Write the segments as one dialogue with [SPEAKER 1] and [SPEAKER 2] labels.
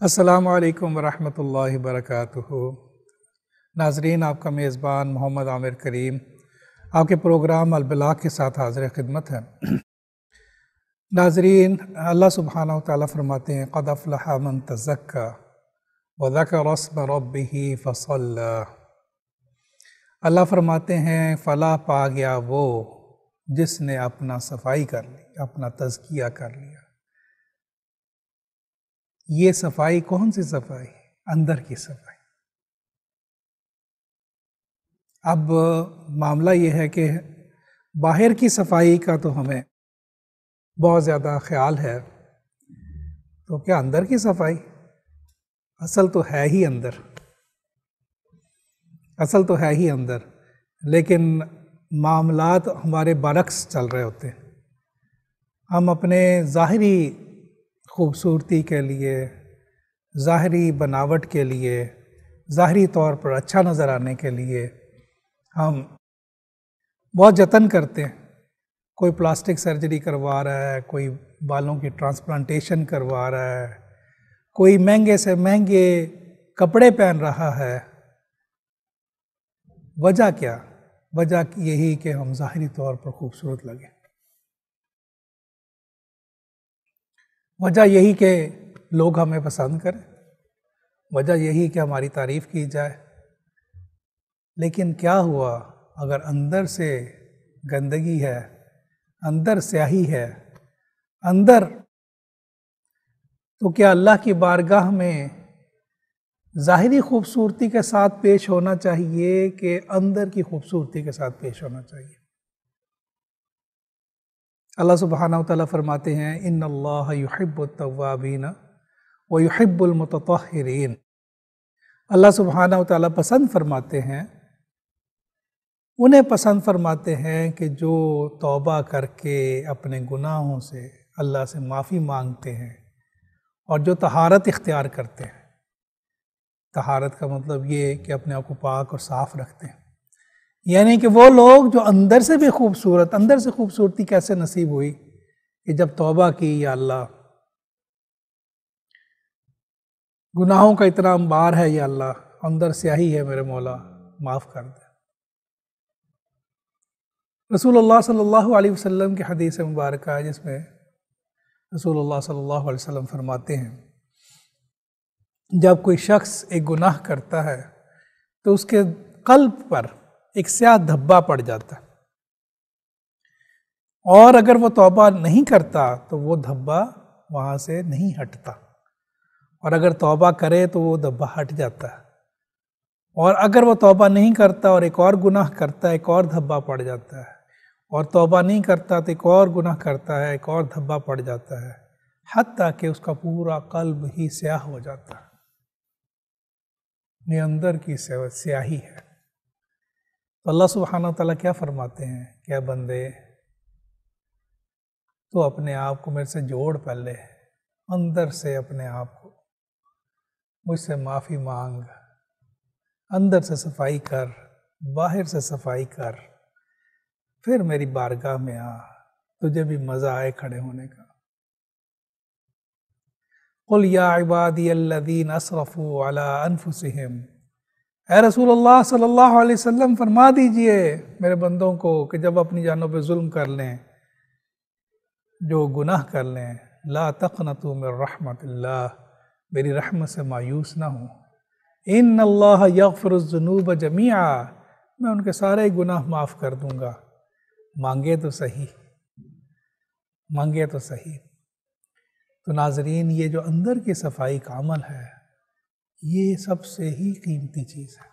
[SPEAKER 1] السلام علیکم ورحمۃ اللہ وبرکاتہ۔ ناظرین، آپ کا میزبان محمد عامر کریم آپ کے پروگرام البلاغ کے ساتھ حاضر خدمت ہے۔ ناظرین، اللہ سبحانہ و تعالیٰ فرماتے ہیں قد افلح من تزکا وذکر اسم ربہ فصلی۔ اللہ فرماتے ہیں فلاح پا گیا وہ جس نے اپنا صفائی کر لی، اپنا تزکیہ کر لیا۔ یہ صفائی کون سی صفائی؟ اندر کی صفائی۔ اب معاملہ یہ ہے کہ باہر کی صفائی کا تو ہمیں بہت زیادہ خیال ہے، تو کیا اندر کی صفائی؟ اصل تو ہے ہی اندر، اصل تو ہے ہی اندر، لیکن معاملات ہمارے برعکس چل رہے ہوتے ہیں۔ ہم اپنے ظاہری خوبصورتی کے لیے، ظاہری بناوٹ کے لیے، ظاہری طور پر اچھا نظر آنے کے لیے ہم بہت جتن کرتے ہیں۔ کوئی پلاسٹک سرجری کروا رہا ہے، کوئی بالوں کی ٹرانسپلانٹیشن کروا رہا ہے، کوئی مہنگے سے مہنگے کپڑے پہن رہا ہے۔ وجہ کیا؟ وجہ یہی کہ ہم ظاہری طور پر خوبصورت لگیں، وجہ یہی کہ لوگ ہمیں پسند کریں، وجہ یہی کہ ہماری تعریف کی جائے۔ لیکن کیا ہوا اگر اندر سے گندگی ہے، اندر سیاہی ہے، اندر، تو کیا اللہ کی بارگاہ میں ظاہری خوبصورتی کے ساتھ پیش ہونا چاہیے کہ اندر کی خوبصورتی کے ساتھ پیش ہونا چاہیے؟ اللہ سبحانہ و تعالیٰ فرماتے ہیں ان اللہ یحب التوابین ویحب المتطہرین۔ اللہ سبحانہ و تعالیٰ پسند فرماتے ہیں، انہیں پسند فرماتے ہیں کہ جو توبہ کر کے اپنے گناہوں سے اللہ سے معافی مانگتے ہیں اور جو طہارت اختیار کرتے ہیں۔ طہارت کا مطلب یہ کہ اپنے آپ کو پاک اور صاف رکھتے ہیں، یعنی کہ وہ لوگ جو اندر سے بھی خوبصورت، اندر سے خوبصورتی کیسے نصیب ہوئی کہ جب توبہ کی، یا اللہ گناہوں کا اتنا انبار ہے، یا اللہ اندر سیاہی ہے، میرے مولا معاف کر دے۔ رسول اللہ صلی اللہ علیہ وسلم کی حدیث مبارکہ ہے جس میں رسول اللہ صلی اللہ علیہ وسلم فرماتے ہیں جب کوئی شخص ایک گناہ کرتا ہے تو اس کے قلب پر ایک سیاہ دھبا پڑ جاتا ہے، اور اگر وہ توبہ نہیں کرتا تو وہ دھبا وہاں سے نہیں ہٹتا، اور اگر توبہ کرے تو وہ دھبا ہٹ جاتا ہے، اور اگر وہ توبہ نہیں کرتا اور ایک اور گناہ کرتا ہے، ایک اور دھبا پڑ جاتا ہے، اور توبہ نہیں کرتا تو ایک اور گناہ کرتا ہے، ایک اور دھبا پڑ جاتا ہے، حتیٰ کہ اس کا پورا قلب ہی سیاہ ہو جاتا ہے۔ یہ اندر کی سیاہی ہے۔ تو اللہ سبحانہ و تعالیٰ کیا فرماتے ہیں کہ اے بندے، تو اپنے آپ کو میرے سے جوڑ پہلے، اندر سے اپنے آپ کو مجھ سے معافی مانگ، اندر سے صفائی کر، باہر سے صفائی کر، پھر میری بارگاہ میں آ، تجھے بھی مزہ آئے کھڑے ہونے کا۔ قل یا عبادی الذین اسرفوا علی انفسہم، اے رسول اللہ صلی اللہ علیہ وسلم فرما دیجئے میرے بندوں کو کہ جب اپنی جانوں پہ ظلم کر لیں، جو گناہ کر لیں، لا تقنطوا من رحمت اللہ، میری رحمت سے مایوس نہ ہوں۔ ان اللہ یغفر الذنوب جمیعا، میں ان کے سارے گناہ معاف کر دوں گا، مانگے تو صحیح، مانگے تو صحیح۔ تو ناظرین، یہ جو اندر کی صفائی کا عمل ہے، یہ سب سے ہی قیمتی چیز ہے۔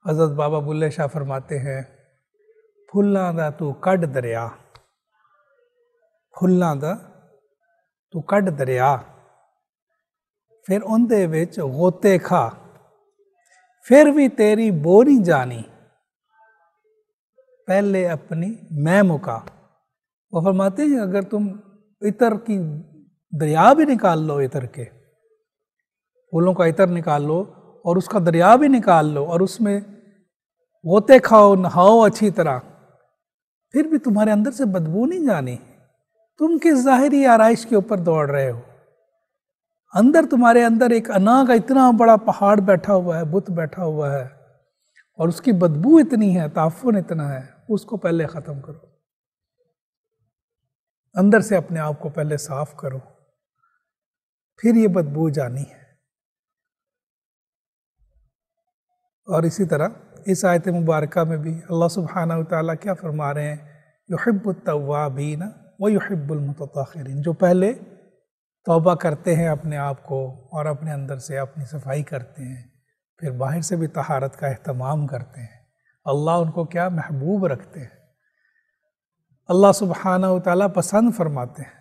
[SPEAKER 1] حضرت بابا بلے شاہ فرماتے ہیں پھلاں دا تو کڈ دریا، پھلاں دا تو کڈ دریا، پھر اندے وچ غوطے کھا، پھر بھی تیری بو نہیں جانی، پہلے اپنی میں مکا۔ وہ فرماتے ہیں اگر تم عطر کی دریا بھی نکال لو، عطر کے پھولوں کا عطر نکال لو اور اس کا دریا بھی نکال لو اور اس میں غوطے کھاؤ، نہاؤ اچھی طرح، پھر بھی تمہارے اندر سے بدبو نہیں جانی، تم کس ظاہری آرائش کے اوپر دوڑ رہے ہو؟ اندر تمہارے اندر ایک انا کا اتنا بڑا پہاڑ بیٹھا ہوا ہے، بت بیٹھا ہوا ہے، اور اس کی بدبو اتنی ہے، تعفن اتنا ہے، اس کو پہلے ختم کرو، اندر سے اپنے آپ کو پہلے صاف کرو، پھر یہ بدبو جانی ہے۔ اور اسی طرح اس آیت مبارکہ میں بھی اللہ سبحانہ وتعالیٰ کیا فرما رہے ہیں؟ یحب التوابین ویحب المتطہرین، جو پہلے توبہ کرتے ہیں اپنے آپ کو اور اپنے اندر سے اپنی صفائی کرتے ہیں، پھر باہر سے بھی طہارت کا اہتمام کرتے ہیں، اللہ ان کو کیا محبوب رکھتے ہیں، اللہ سبحانہ وتعالیٰ پسند فرماتے ہیں۔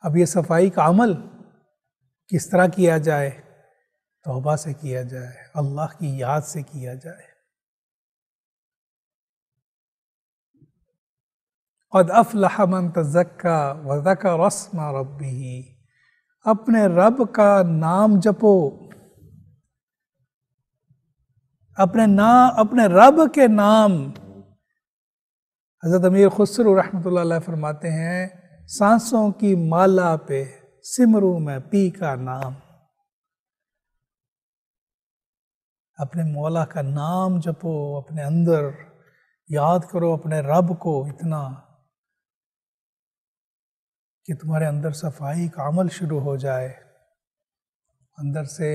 [SPEAKER 1] اب یہ صفائی کا عمل کس طرح کیا جائے؟ توبہ سے کیا جائے، اللہ کی یاد سے کیا جائے۔ قد افلح من تزکا وذکر اسم ربہ، اپنے رب کا نام جپو، اپنے رب کے نام۔ حضرت امیر خسرو رحمۃ اللہ علیہ فرماتے ہیں، سانسوں کی مالا پہ سمروں میں پی کا نام۔ اپنے مولا کا نام جپو، اپنے اندر یاد کرو اپنے رب کو اتنا کہ تمہارے اندر صفائی کا عمل شروع ہو جائے، اندر سے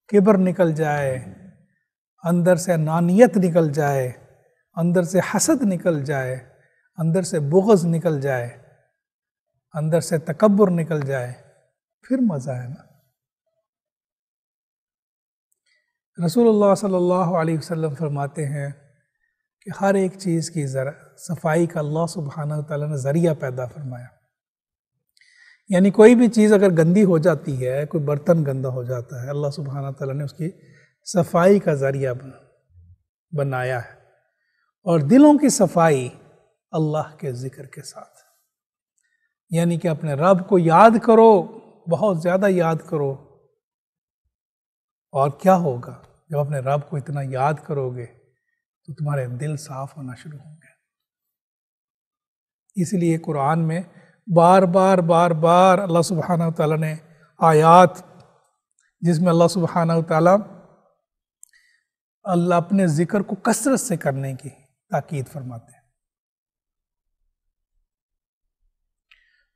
[SPEAKER 1] کبر نکل جائے، اندر سے انانیت نکل جائے، اندر سے حسد نکل جائے، اندر سے بغض نکل جائے، اندر سے تکبر نکل جائے، پھر مزہ ہے نا۔ رسول اللہ صلی اللہ علیہ وسلم فرماتے ہیں کہ ہر ایک چیز کی صفائی کا اللہ سبحانہ وتعالیٰ نے ذریعہ پیدا فرمایا۔ یعنی کوئی بھی چیز اگر گندی ہو جاتی ہے، کوئی برتن گندا ہو جاتا ہے، اللہ سبحانہ وتعالیٰ نے اس کی صفائی کا ذریعہ بنایا ہے۔ اور دلوں کی صفائی اللہ کے ذکر کے ساتھ، یعنی کہ اپنے رب کو یاد کرو، بہت زیادہ یاد کرو۔ اور کیا ہوگا جب اپنے رب کو اتنا یاد کرو گے تو تمہارے دل صاف ہونا شروع ہوں گے۔ اس لیے قرآن میں بار بار اللہ سبحانہ وتعالیٰ نے آیات جس میں اللہ سبحانہ وتعالیٰ اپنے ذکر کو کثرت سے کرنے کی تاکید فرماتے ہیں۔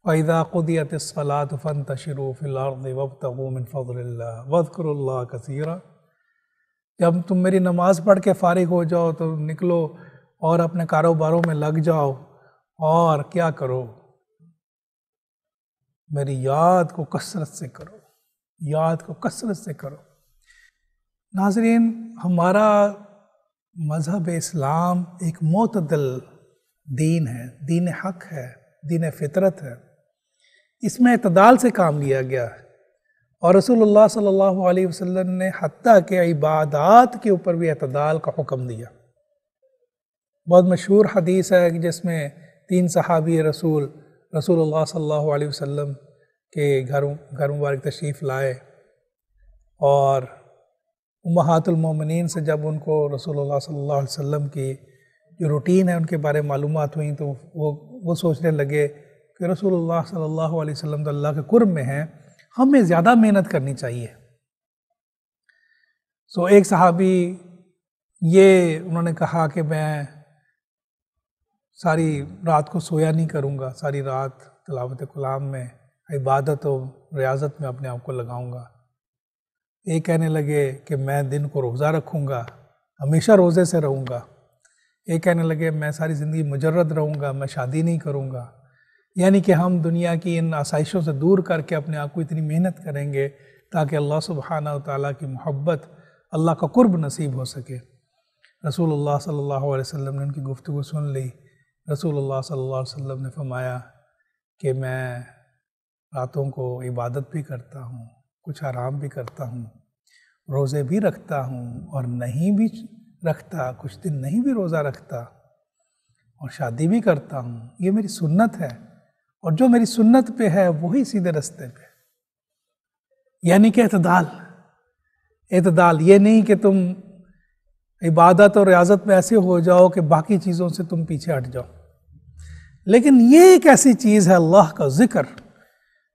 [SPEAKER 1] وَإِذَا قُضِيَتِ الصَّلَاةُ فَانْتَشِرُوا فِي الْأَرْضِ وَابْتَغُوا مِنْ فَضْلِ اللَّهِ وَاذْكُرُوا اللَّهَ كَثِيرًا، جب تم میری نماز پڑھ کے فارغ ہو جاؤ تو نکلو اور اپنے کاروباروں میں لگ جاؤ، اور کیا کرو؟ میری یاد کو کثرت سے کرو، یاد کو کثرت سے کرو۔ ناظرین، ہمارا مذہب اسلام ایک معتدل دین ہے، دین حق ہے، دین فطرت ہے۔ اس میں اعتدال سے کام لیا گیا ہے، اور رسول اللہ صلی اللہ علیہ وسلم نے حتیٰ کہ عبادات کے اوپر بھی اعتدال کا حکم دیا۔ بہت مشہور حدیث ہے جس میں 3 صحابی رسول اللہ صلی اللہ علیہ وسلم کے گھر مبارک تشریف لائے، اور امہات المومنین سے جب ان کو رسول اللہ صلی اللہ علیہ وسلم کی جو روٹین ہے ان کے بارے میں معلومات ہوئیں تو وہ سوچنے لگے کہ رسول اللہ صلی اللہ علیہ وسلم تو اللہ کے قرب میں ہیں، ہمیں زیادہ محنت کرنی چاہیے۔ ایک صحابی انہوں نے کہا کہ میں ساری رات کو سویا نہیں کروں گا، ساری رات تلاوت کلام میں، عبادت و ریاضت میں اپنے آپ کو لگاؤں گا۔ ایک کہنے لگے کہ میں دن کو روزہ رکھوں گا، ہمیشہ روزے سے رہوں گا۔ ایک کہنے لگے میں ساری زندگی مجرد رہوں گا، میں شادی نہیں کروں گا۔ یعنی کہ ہم دنیا کی ان آسائشوں سے دور کر کے اپنے آپ کو اتنی محنت کریں گے تاکہ اللہ سبحانہ وتعالیٰ کی محبت، اللہ کا قرب نصیب ہو سکے۔ رسول اللہ صلی اللہ علیہ وسلم نے ان کی گفتگو سن لی۔ رسول اللہ صلی اللہ علیہ وسلم نے فرمایا کہ میں راتوں کو عبادت بھی کرتا ہوں، کچھ آرام بھی کرتا ہوں، روزے بھی رکھتا ہوں، اور نہیں بھی رکھتا، کچھ دن نہیں بھی روزہ رکھتا، اور شادی بھی کرتا ہوں۔ یہ میری سنت ہے، اور جو میری سنت پہ ہے وہی سیدھے رستے پہ۔ یعنی کہ اعتدال، یہ نہیں کہ تم عبادت اور ریاضت میں ایسے ہو جاؤ کہ باقی چیزوں سے تم پیچھے ہٹ جاؤ. لیکن یہ ایک ایسی چیز ہے اللہ کا ذکر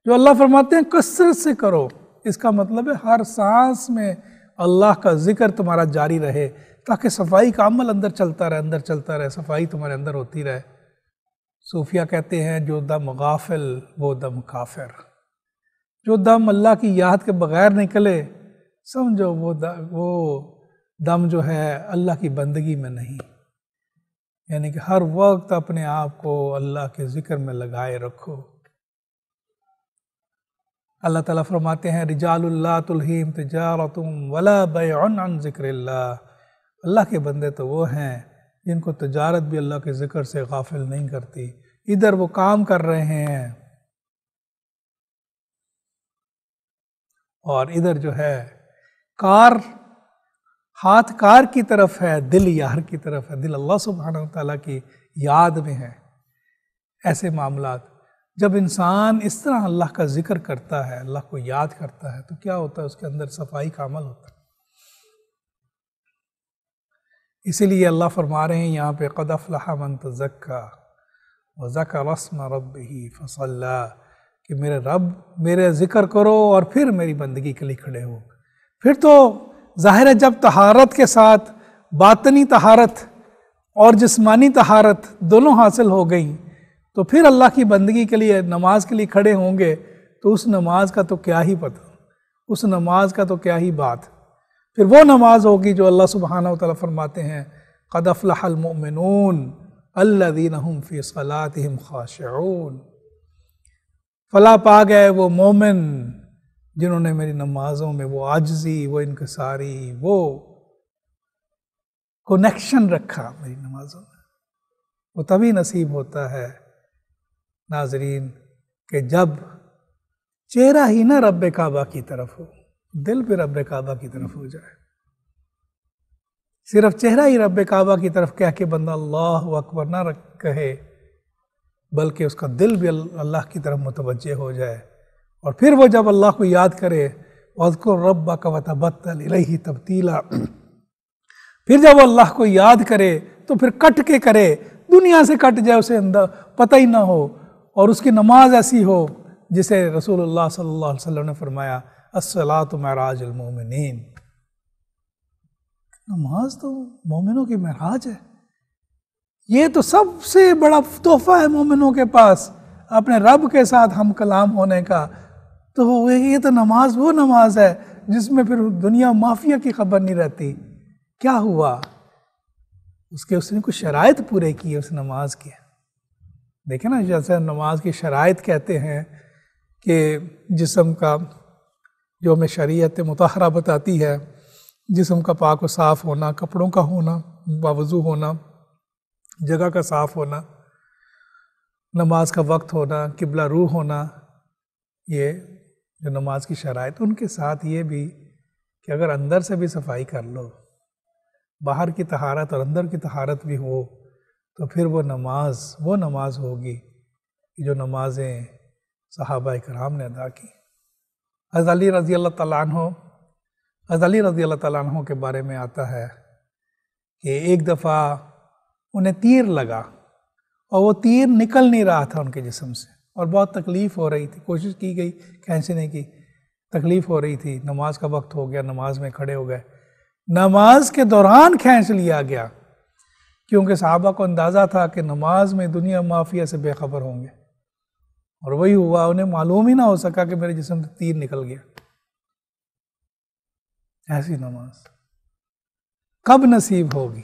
[SPEAKER 1] جو اللہ فرماتے ہیں کثرت سے کرو. اس کا مطلب ہے ہر سانس میں اللہ کا ذکر تمہارا جاری رہے تاکہ صفائی کا عمل اندر چلتا رہے, صفائی تمہارے اندر ہوتی رہے. صوفیہ کہتے ہیں جو دم غافل وہ دم کافر. جو دم اللہ کی یاد کے بغیر نکلے سمجھو وہ دم جو ہے اللہ کی بندگی میں نہیں. یعنی کہ ہر وقت اپنے آپ کو اللہ کے ذکر میں لگائے رکھو. اللہ تعالیٰ فرماتے ہیں رجال اللہ تلہیم تجارت ولا بیع عن ذکر اللہ. اللہ کے بندے تو وہ ہیں جن کو تجارت بھی اللہ کے ذکر سے غافل نہیں کرتی. ادھر وہ کام کر رہے ہیں اور ادھر جو ہے ہاتھ کار کی طرف ہے, دل یار کی طرف ہے, دل اللہ سبحانہ وتعالیٰ کی یاد میں ہے. ایسے معاملات جب انسان اس طرح اللہ کا ذکر کرتا ہے, اللہ کو یاد کرتا ہے, تو کیا ہوتا ہے, اس کے اندر صفائی کا عمل ہوتا ہے. اسی لیے اللہ فرما رہے ہیں یہاں پہ قد افلح من تزکا وذکر اسم ربہ فصلی, کہ میرے رب میرے ذکر کرو اور پھر میری بندگی کے لیے کھڑے ہو. پھر تو ظاہر ہے جب طہارت کے ساتھ باطنی طہارت اور جسمانی طہارت دونوں حاصل ہو گئیں تو پھر اللہ کی بندگی کے لیے نماز کے لیے کھڑے ہوں گے تو اس نماز کا تو کیا ہی پتہ, اس نماز کا تو کیا ہی بات. پھر وہ نماز ہوگی جو اللہ سبحانہ وتعالیٰ فرماتے ہیں قد افلح المؤمنون الذین هم فی صلاتهم خاشعون. فلاح پا گئے وہ مومن جنہوں نے میری نمازوں میں وہ عاجزی, وہ انکساری, وہ کنیکشن رکھا میری نمازوں میں. وہ تبھی نصیب ہوتا ہے ناظرین کہ جب چہرہ ہی نہ رب کعبہ کی طرف ہو, دل بھی رب کعبہ کی طرف ہو جائے. صرف چہرہ ہی رب کعبہ کی طرف کہہ کے بندہ اللہ اکبر نہ کہے, بلکہ اس کا دل بھی اللہ کی طرف متوجہ ہو جائے. اور پھر وہ جب اللہ کو یاد کرے وَاذْكُرْ رَبَّكَ وَتَبَتَّلْ إِلَيْهِ تَبْتِيلًا, پھر جب وہ اللہ کو یاد کرے تو پھر کٹ کے کرے, دنیا سے کٹ جائے, اسے اندر پتہ ہی نہ ہو, اور اس کی نماز ایسی ہو جسے رسول اللہ صلی اللہ علیہ وسلم نے فرمایا الصلاۃ معراج المومنین. نماز تو مومنوں کی معراج ہے. یہ تو سب سے بڑا تحفہ ہے مومنوں کے پاس اپنے رب کے ساتھ ہم کلام ہونے کا. تو یہ تو نماز وہ نماز ہے جس میں پھر دنیا مافیا کی خبر نہیں رہتی. کیا ہوا, اس نے کچھ شرائط پورے کیے اس نماز کے. دیکھیں نا, جیسے نماز کی شرائط کہتے ہیں کہ جسم کا جو ہمیں شریعت مطہرہ بتاتی ہے, جسم کا پاک و صاف ہونا, کپڑوں کا ہونا, باوضو ہونا, جگہ کا صاف ہونا, نماز کا وقت ہونا, قبلہ روح ہونا, یہ جو نماز کی شرائط. ان کے ساتھ یہ بھی کہ اگر اندر سے بھی صفائی کر لو, باہر کی طہارت اور اندر کی طہارت بھی ہو, تو پھر وہ نماز ہوگی جو نمازیں صحابہ کرام نے ادا کی. حضرت علی رضی اللہ تعالیٰ عنہ کے بارے میں آتا ہے کہ ایک دفعہ انہیں تیر لگا اور وہ تیر نکل نہیں رہا تھا ان کے جسم سے, اور بہت تکلیف ہو رہی تھی. کوشش کی گئی کھینچنے کی, تکلیف ہو رہی تھی. نماز کا وقت ہو گیا, نماز میں کھڑے ہو گئے, نماز کے دوران کھینچ لیا گیا, کیونکہ صحابہ کو اندازہ تھا کہ نماز میں دنیا مافیا سے بے خبر ہوں گے, اور وہی ہوا. انہیں معلوم ہی نہ ہو سکا کہ میرے جسم سے تیر نکل گیا. ایسی نماز کب نصیب ہوگی؟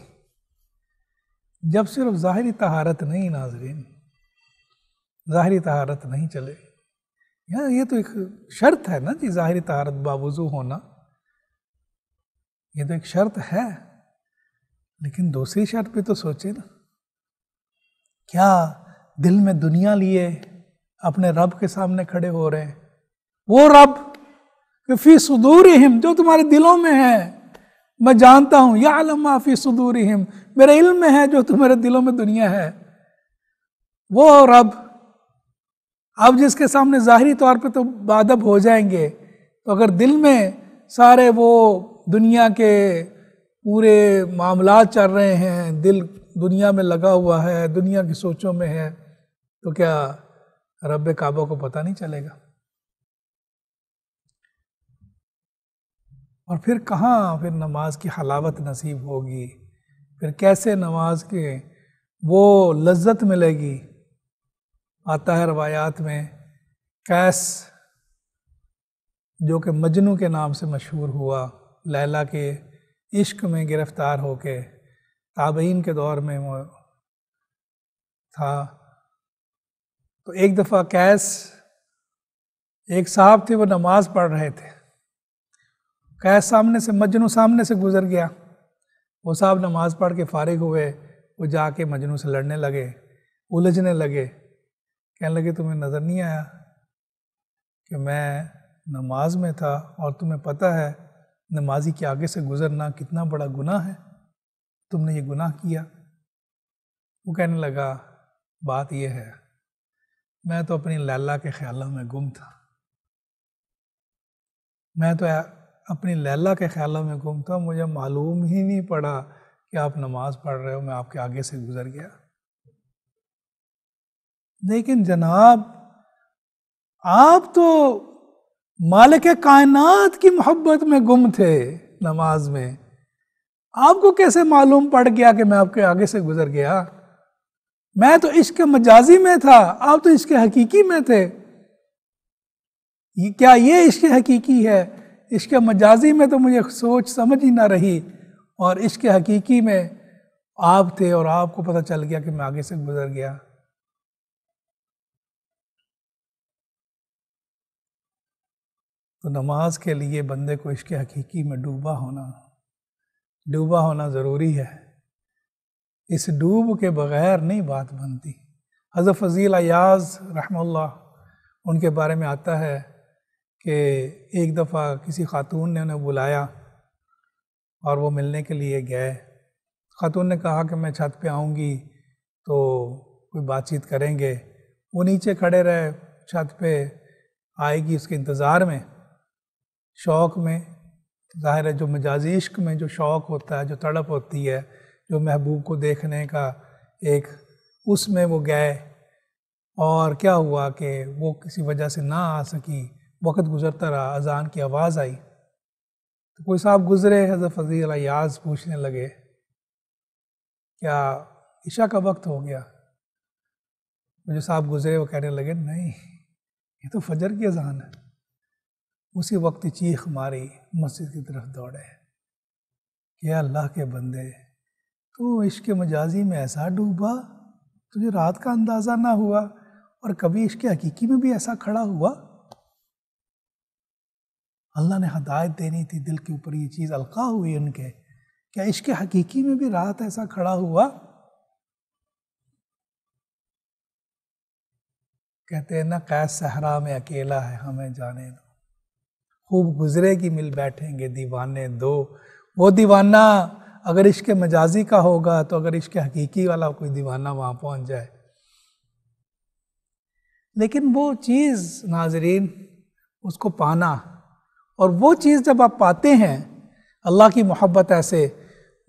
[SPEAKER 1] جب صرف ظاہری طہارت نہیں ناظرین, ظاہری طہارت نہیں چلے. یہ تو ایک شرط ہے نا جی, ظاہری طہارت باوضو ہونا, یہ تو ایک شرط ہے. لیکن دوسری شرط بھی تو سوچے نا, کیا دل میں دنیا لیے اپنے رب کے سامنے کھڑے ہو رہے ہیں؟ وہ رب کہ فی صدورہم, جو تمہارے دلوں میں ہے, میں جانتا ہوں, یعلم ما فی صدورہم, میرے علم میں ہے جو تمہارے دلوں میں دنیا ہے. وہ رب اب جس کے سامنے ظاہری طور پہ تو بادب ہو جائیں گے, تو اگر دل میں سارے وہ دنیا کے پورے معاملات چل رہے ہیں، دل دنیا میں لگا ہوا ہے، دنیا کی سوچوں میں ہے، تو کیا رب کعبہ کو پتہ نہیں چلے گا؟ اور پھر کہاں پھر نماز کی حلاوت نصیب ہوگی، پھر کیسے نماز کے وہ لذت ملے گی؟ آتا ہے روایات میں، قیس جو کہ مجنوں کے نام سے مشہور ہوا، لیلا کے عشق میں گرفتار ہو کے تابعین کے دور میں وہ تھا، تو ایک دفعہ قیس، ایک صاحب تھے وہ نماز پڑھ رہے تھے، قیس سامنے سے، مجنوں سامنے سے گزر گیا، وہ صاحب نماز پڑھ کے فارغ ہوئے، وہ جا کے مجنوں سے لڑنے لگے، الجھنے لگے، کہنے لگے تمہیں نظر نہیں آیا کہ میں نماز میں تھا، اور تمہیں پتہ ہے نمازی کے آگے سے گزرنا کتنا بڑا گناہ ہے، تم نے یہ گناہ کیا؟ وہ کہنے لگا بات یہ ہے، میں تو اپنی لیلا کے خیالوں میں گم تھا، میں تو اپنی لیلا کے خیالوں میں گم تھا، مجھے معلوم ہی نہیں پڑا کہ آپ نماز پڑھ رہے ہو، میں آپ کے آگے سے گزر گیا۔ لیکن جناب آپ تو مالک کائنات کی محبت میں گم تھے نماز میں، آپ کو کیسے معلوم پڑ گیا کہ میں آپ کے آگے سے گزر گیا؟ میں تو عشق مجازی میں تھا، آپ تو عشق حقیقی میں تھے۔ کیا یہ عشق حقیقی ہے؟ عشق مجازی میں تو مجھے سوچ سمجھ ہی نہ رہی، اور عشق حقیقی میں آپ تھے اور آپ کو پتہ چل گیا کہ میں آگے سے گزر گیا۔ تو نماز کے لیے بندے کو عشق حقیقی میں ڈوبا ہونا ضروری ہے، اس ڈوب کے بغیر نہیں بات بنتی۔ حضرت فضیل عیاض رحمہ اللہ، ان کے بارے میں آتا ہے کہ ایک دفعہ کسی خاتون نے انہیں بلایا اور وہ ملنے کے لیے گئے، خاتون نے کہا کہ میں چھت پہ آؤں گی تو کوئی بات چیت کریں گے، وہ نیچے کھڑے رہے، چھت پہ آئے گی اس کے انتظار میں، شوق میں، ظاہر ہے جو مجازی عشق میں جو شوق ہوتا ہے، جو تڑپ ہوتی ہے، جو محبوب کو دیکھنے کا ایک، اس میں وہ گئے، اور کیا ہوا کہ وہ کسی وجہ سے نہ آ سکی، وقت گزرتا رہا، اذان کی آواز آئی، تو کوئی صاحب گزرے، حضرت فضیل عیاض پوچھنے لگے کیا عشاء کا وقت ہو گیا؟ جو صاحب گزرے وہ کہنے لگے نہیں، یہ تو فجر کی اذان ہے۔ اسی وقت چیخ ماری، مسجد کی طرف دوڑے کہ اللہ کے بندے، تو عشق مجازی میں ایسا ڈوبا، تجھے رات کا اندازہ نہ ہوا، اور کبھی عشق حقیقی میں بھی ایسا کھڑا ہوا؟ اللہ نے ہدایت دینی تھی، دل کے اوپر یہ چیز القاء ہوئی ان کے، کیا عشق حقیقی میں بھی رات ایسا کھڑا ہوا؟ کہتے ہیں نا قیس صحرا میں اکیلا ہے، ہمیں جانے دو، خوب گزرے گی مل بیٹھیں گے دیوانے دو۔ وہ دیوانہ اگر عشق مجازی کا ہوگا تو اگر عشق حقیقی والا کوئی دیوانہ وہاں پہنچ جائے۔ لیکن وہ چیز ناظرین، اس کو پانا، اور وہ چیز جب آپ پاتے ہیں، اللہ کی محبت ایسے،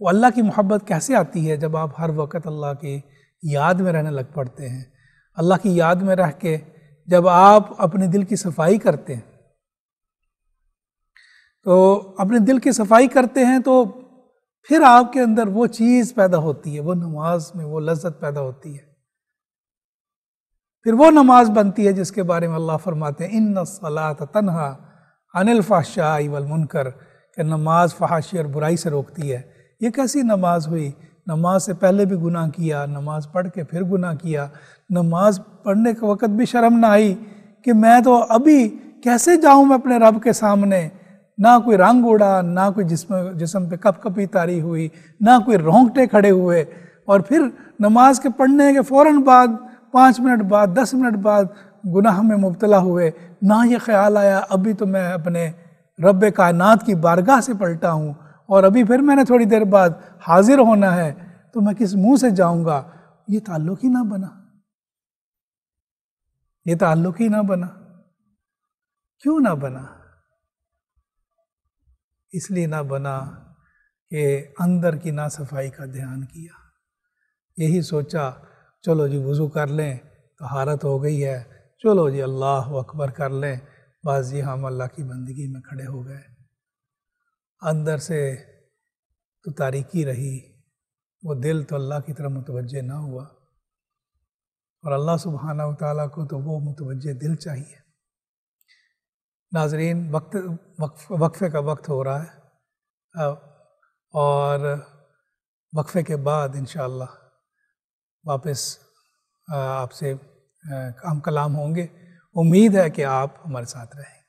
[SPEAKER 1] وہ اللہ کی محبت کیسے آتی ہے؟ جب آپ ہر وقت اللہ کی یاد میں رہنے لگ پڑتے ہیں، اللہ کی یاد میں رہ کے جب آپ اپنے دل کی صفائی کرتے ہیں، تو اپنے دل کی صفائی کرتے ہیں تو پھر آپ کے اندر وہ چیز پیدا ہوتی ہے، وہ نماز میں وہ لذت پیدا ہوتی ہے، پھر وہ نماز بنتی ہے جس کے بارے میں اللہ فرماتے ہیں ان الصلاۃ تنہی عن الفحشاء والمنکر، کہ نماز فحاشی اور برائی سے روکتی ہے۔ یہ کیسی نماز ہوئی؟ نماز سے پہلے بھی گناہ کیا، نماز پڑھ کے پھر گناہ کیا، نماز پڑھنے کے وقت بھی شرم نہ آئی کہ میں تو ابھی کیسے جاؤں میں اپنے رب کے سامنے، نہ کوئی رنگ اڑا، نہ کوئی جسم پہ کپ کپی طاری ہوئی، نہ کوئی رونگٹے کھڑے ہوئے، اور پھر نماز کے پڑھنے کے فوراً بعد 5 منٹ بعد 10 منٹ بعد گناہ میں مبتلا ہوئے، نہ یہ خیال آیا ابھی تو میں اپنے رب کائنات کی بارگاہ سے پلٹا ہوں، اور ابھی پھر میں نے تھوڑی دیر بعد حاضر ہونا ہے، تو میں کس منہ سے جاؤں گا؟ یہ تعلق ہی نہ بنا، یہ تعلق ہی نہ بنا۔ کیوں نہ بنا؟ اس لیے نہ بنا کہ اندر کی ناصفائی کا دھیان کیا، یہی سوچا چلو جی وضو کر لیں، طہارت ہو گئی ہے، چلو جی اللہ اکبر کر لیں، بس جی ہم اللہ کی بندگی میں کھڑے ہو گئے۔ اندر سے تو تاریکی رہی، وہ دل تو اللہ کی طرف متوجہ نہ ہوا، اور اللہ سبحانہ و تعالیٰ کو تو وہ متوجہ دل چاہیے۔ ناظرین، وقفے کا وقت ہو رہا ہے، اور وقفے کے بعد انشاءاللہ واپس آپ سے ہم کلام ہوں گے۔ امید ہے کہ آپ ہمارے ساتھ رہیں۔